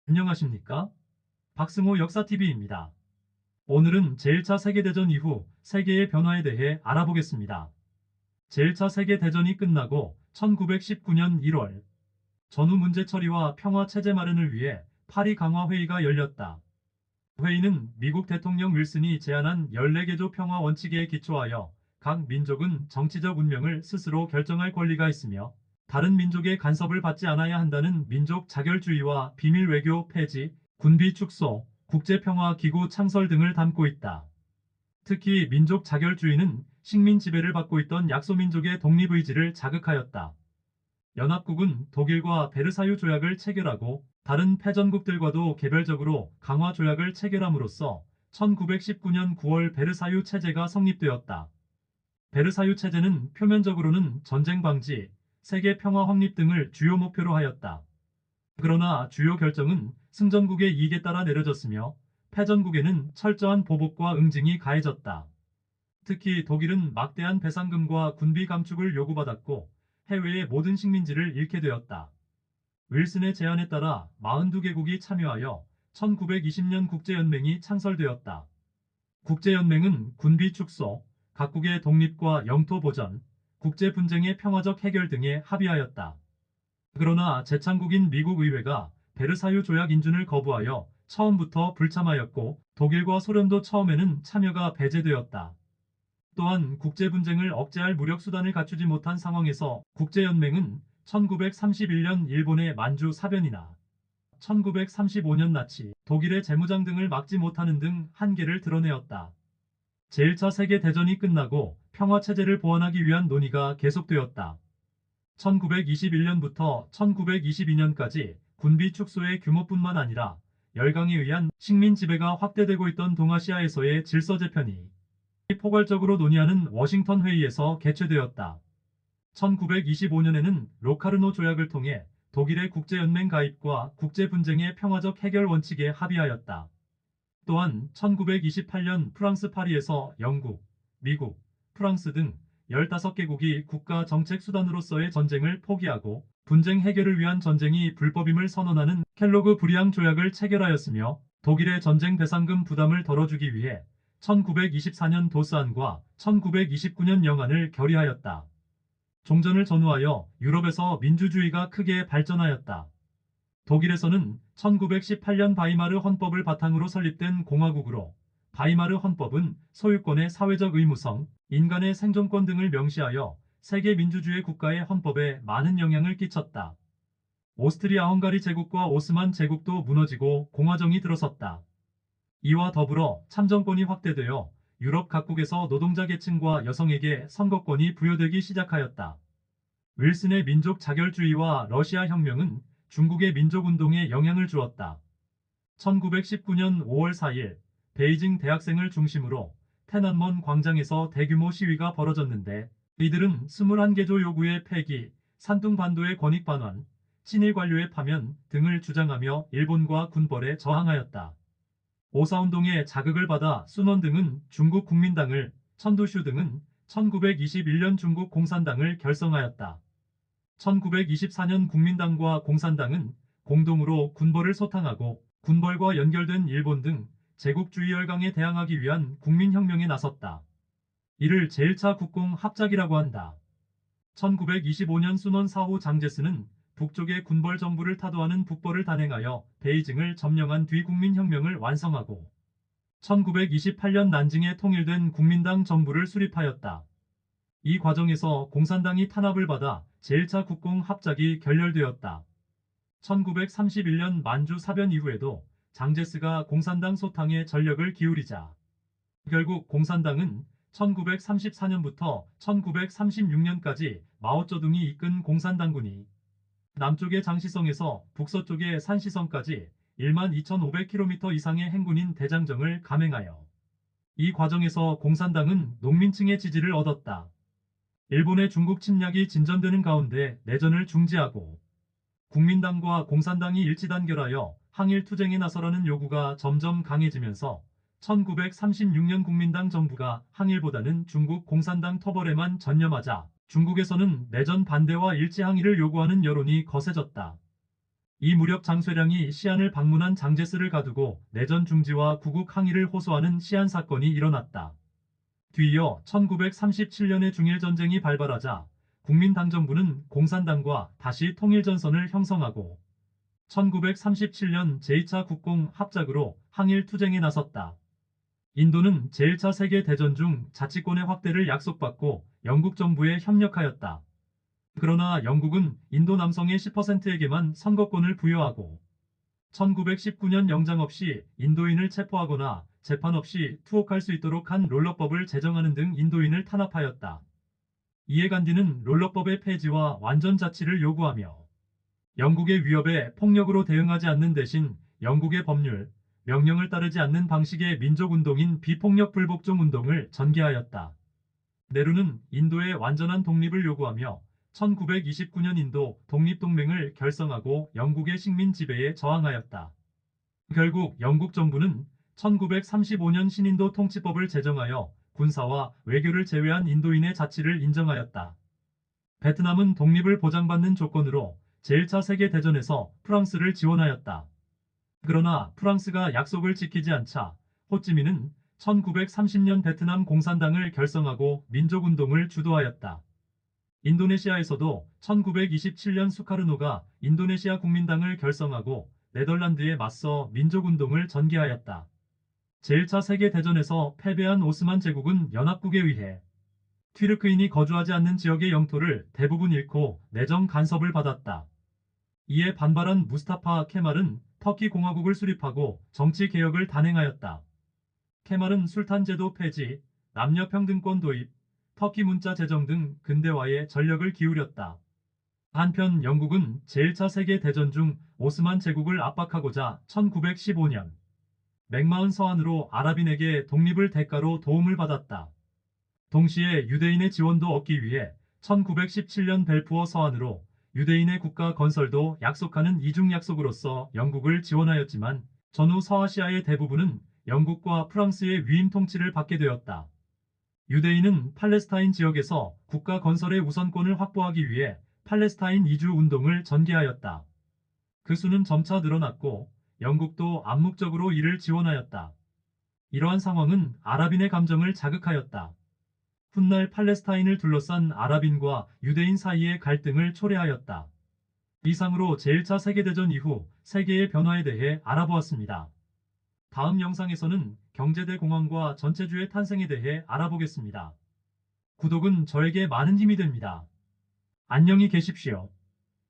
안녕하십니까? 박승호 역사TV입니다. 오늘은 제1차 세계대전 이후 세계의 변화에 대해 알아보겠습니다. 제1차 세계대전이 끝나고 1919년 1월 전후 문제 처리와 평화 체제 마련을 위해 파리 강화 회의가 열렸다. 회의는 미국 대통령 윌슨이 제안한 14개조 평화 원칙에 기초하여 각 민족은 정치적 운명을 스스로 결정할 권리가 있으며 다른 민족의 간섭을 받지 않아야 한다는 민족 자결주의와 비밀 외교 폐지, 군비 축소, 국제평화기구 창설 등을 담고 있다. 특히 민족 자결주의는 식민 지배를 받고 있던 약소민족의 독립의지를 자극하였다. 연합국은 독일과 베르사유 조약을 체결하고 다른 패전국들과도 개별적으로 강화 조약을 체결함으로써 1919년 9월 베르사유 체제가 성립되었다. 베르사유 체제는 표면적으로는 전쟁 방지, 세계 평화 확립 등을 주요 목표로 하였다. 그러나 주요 결정은 승전국의 이익에 따라 내려졌으며 패전국에는 철저한 보복과 응징이 가해졌다. 특히 독일은 막대한 배상금과 군비 감축을 요구받았고 해외의 모든 식민지를 잃게 되었다. 윌슨의 제안에 따라 42개국이 참여하여 1920년 국제연맹이 창설되었다. 국제연맹은 군비 축소, 각국의 독립과 영토 보전, 국제 분쟁의 평화적 해결 등에 합의하였다. 그러나 재창국인 미국 의회가 베르사유 조약 인준을 거부하여 처음부터 불참하였고 독일과 소련도 처음에는 참여가 배제되었다. 또한 국제 분쟁을 억제할 무력 수단을 갖추지 못한 상황에서 국제연맹은 1931년 일본의 만주 사변이나 1935년 나치, 독일의 재무장 등을 막지 못하는 등 한계를 드러내었다. 제1차 세계대전이 끝나고 평화체제를 보완하기 위한 논의가 계속되었다. 1921년부터 1922년까지 군비 축소의 규모뿐만 아니라 열강에 의한 식민 지배가 확대되고 있던 동아시아에서의 질서 재편이 포괄적으로 논의하는 워싱턴 회의에서 개최되었다. 1925년에는 로카르노 조약을 통해 독일의 국제연맹 가입과 국제분쟁의 평화적 해결 원칙에 합의하였다. 또한 1928년 프랑스 파리에서 영국, 미국, 프랑스 등 15개국이 국가 정책 수단으로서의 전쟁을 포기하고 분쟁 해결을 위한 전쟁이 불법임을 선언하는 켈로그 브리앙 조약을 체결하였으며 독일의 전쟁 배상금 부담을 덜어주기 위해 1924년 도스안과 1929년 영안을 결의하였다. 종전을 전후하여 유럽에서 민주주의가 크게 발전하였다. 독일에서는 1918년 바이마르 헌법을 바탕으로 설립된 공화국으로 바이마르 헌법은 소유권의 사회적 의무성, 인간의 생존권 등을 명시하여 세계 민주주의 국가의 헌법에 많은 영향을 끼쳤다. 오스트리아-헝가리 제국과 오스만 제국도 무너지고 공화정이 들어섰다. 이와 더불어 참정권이 확대되어 유럽 각국에서 노동자 계층과 여성에게 선거권이 부여되기 시작하였다. 윌슨의 민족 자결주의와 러시아 혁명은 중국의 민족운동에 영향을 주었다. 1919년 5월 4일 베이징 대학생을 중심으로天安門 광장에서 대규모 시위가 벌어졌는데 이들은 21개조 요구의 폐기, 산둥반도의 권익 반환, 친일 관료의 파면 등을 주장하며 일본과 군벌에 저항하였다. 오사운동의 자극을 받아 순원 등은 중국 국민당을, 천두슈 등은 1921년 중국 공산당을 결성하였다. 1924년 국민당과 공산당은 공동으로 군벌을 소탕하고 군벌과 연결된 일본 등 제국주의 열강에 대항하기 위한 국민혁명에 나섰다. 이를 제1차 국공 합작이라고 한다. 1925년 순원 사후 장제스는 북쪽의 군벌 정부를 타도하는 북벌을 단행하여 베이징을 점령한 뒤 국민혁명을 완성하고 1928년 난징에 통일된 국민당 정부를 수립하였다. 이 과정에서 공산당이 탄압을 받아 제1차 국공 합작이 결렬되었다. 1931년 만주 사변 이후에도 장제스가 공산당 소탕에 전력을 기울이자 결국 공산당은 1934년부터 1936년까지 마오쩌둥이 이끈 공산당군이 남쪽의 장시성에서 북서쪽의 산시성까지 12,500km 이상의 행군인 대장정을 감행하여 이 과정에서 공산당은 농민층의 지지를 얻었다. 일본의 중국 침략이 진전되는 가운데 내전을 중지하고 국민당과 공산당이 일치단결하여 항일 투쟁에 나서라는 요구가 점점 강해지면서 1936년 국민당 정부가 항일보다는 중국 공산당 토벌에만 전념하자 중국에서는 내전 반대와 일제 항일을 요구하는 여론이 거세졌다. 이 무렵 장쇠량이 시안을 방문한 장제스를 가두고 내전 중지와 구국 항의를 호소하는 시안 사건이 일어났다. 뒤이어 1937년에 중일전쟁이 발발하자 국민당정부는 공산당과 다시 통일전선을 형성하고 1937년 제2차 국공 합작으로 항일 투쟁에 나섰다. 인도는 제1차 세계대전 중 자치권의 확대를 약속받고 영국 정부에 협력하였다. 그러나 영국은 인도 남성의 10%에게만 선거권을 부여하고 1919년 영장 없이 인도인을 체포하거나 재판 없이 투옥할 수 있도록 한 롤러법을 제정하는 등 인도인을 탄압하였다. 이에 간디는 롤러법의 폐지와 완전 자치를 요구하며 영국의 위협에 폭력으로 대응하지 않는 대신 영국의 법률, 명령을 따르지 않는 방식의 민족운동인 비폭력 불복종 운동을 전개하였다. 네루는 인도의 완전한 독립을 요구하며 1929년 인도 독립동맹을 결성하고 영국의 식민 지배에 저항하였다. 결국 영국 정부는 1935년 신인도 통치법을 제정하여 군사와 외교를 제외한 인도인의 자치를 인정하였다. 베트남은 독립을 보장받는 조건으로 제1차 세계대전에서 프랑스를 지원하였다. 그러나 프랑스가 약속을 지키지 않자 호찌민은 1930년 베트남 공산당을 결성하고 민족운동을 주도하였다. 인도네시아에서도 1927년 수카르노가 인도네시아 국민당을 결성하고 네덜란드에 맞서 민족운동을 전개하였다. 제1차 세계대전에서 패배한 오스만 제국은 연합국에 의해 튀르크인이 거주하지 않는 지역의 영토를 대부분 잃고 내정 간섭을 받았다. 이에 반발한 무스타파 케말은 터키 공화국을 수립하고 정치 개혁을 단행하였다. 케말은 술탄 제도 폐지, 남녀 평등권 도입, 터키 문자 제정 등 근대화에 전력을 기울였다. 한편 영국은 제1차 세계대전 중 오스만 제국을 압박하고자 1915년 맥마흔 서한으로 아랍인에게 독립을 대가로 도움을 받았다. 동시에 유대인의 지원도 얻기 위해 1917년 벨푸어 서한으로 유대인의 국가 건설도 약속하는 이중 약속으로서 영국을 지원하였지만 전후 서아시아의 대부분은 영국과 프랑스의 위임 통치를 받게 되었다. 유대인은 팔레스타인 지역에서 국가 건설의 우선권을 확보하기 위해 팔레스타인 이주 운동을 전개하였다. 그 수는 점차 늘어났고 영국도 암묵적으로 이를 지원하였다. 이러한 상황은 아랍인의 감정을 자극하였다. 훗날 팔레스타인을 둘러싼 아랍인과 유대인 사이의 갈등을 초래하였다. 이상으로 제1차 세계대전 이후 세계의 변화에 대해 알아보았습니다. 다음 영상에서는 경제대공황과 전체주의 탄생에 대해 알아보겠습니다. 구독은 저에게 많은 힘이 됩니다. 안녕히 계십시오.